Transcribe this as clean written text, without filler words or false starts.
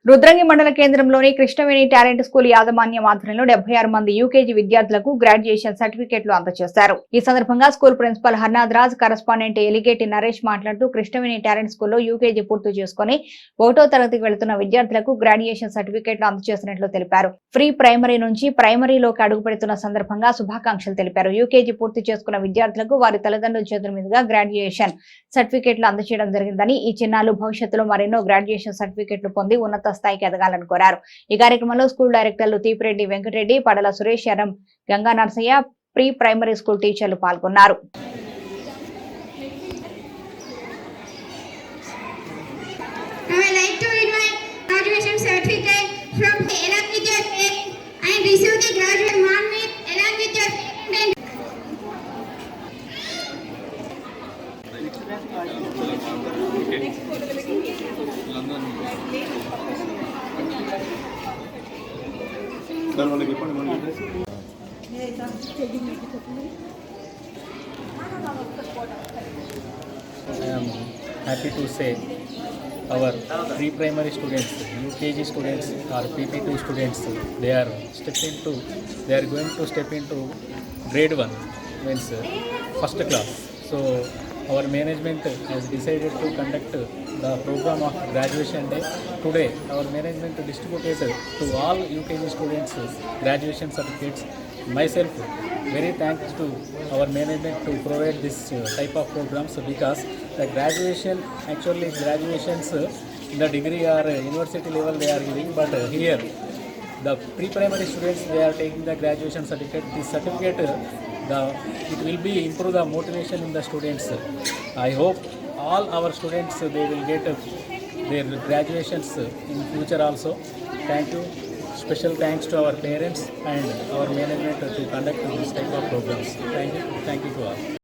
రుద్రంగి మండల కేంద్రంలోని Krishnaveni talent school యాజమాన్యం ఆధ్వర్యంలో 76 మంది యూకేజీ విద్యార్థులకు గ్రాడ్యుయేషన్ సర్టిఫికెట్లు అందజేశారు. ఈ సందర్భంగా school principal Harnath Raj, correspondent Eligeti Naresh మాట్లాడుతూ కృష్ణవేణి టాలెంట్ స్కూల్లో యూకేజీ పూర్తి చేసుకుని 1వ తరగతికి వెళుతున్న విద్యార్థులకు గ్రాడ్యుయేషన్ సర్టిఫికెట్లు అందజేసినట్లు తెలిపారు. ప్రీ ప్రైమరీ నుంచి ప్రైమరీలోకి అడుగుపెడుతున్న సందర్భంగా శుభాకాంక్షలు తెలిపారు. యూకేజీ పూర్తి చేసుకున్న విద్యార్థులకు వారి తల్లిదండ్రుల చేతుల మీదుగా గ్రాడ్యుయేషన్ సర్టిఫికెట్లు అందజేయడం జరిగిందని, ఈ చిన్నారులు భవిష్యత్తులో మరెన్నో గ్రాడ్యుయేషన్ సర్టిఫికెట్లు పొంది ఉన్నత స్థాయికి ఎదగాలని కోరారు. ఈ కార్యక్రమంలో స్కూల్ డైరెక్టర్లు Theepireddy Venkatareddy, Padala Suresh, Eram Ganga Narasaiah, pre primary school టీచర్లు పాల్గొన్నారు. I am happy to say our pre-primary students, UKG students or PP2 students, they are going to step into grade 1, means first class. So our management has decided to conduct the program of graduation day. Today our management distributed to all UKG students graduation certificates. Myself very thanks to our management to provide this type of programs, because the graduations in the degree or university level they are giving, but here the pre-primary students, they are taking the graduation certificate. This certificate it will be improve the motivation in the students. I hope all our students they will get their graduations in future also. Thank you. Special thanks to our parents and our management to conduct this type of programs. Thank you to all.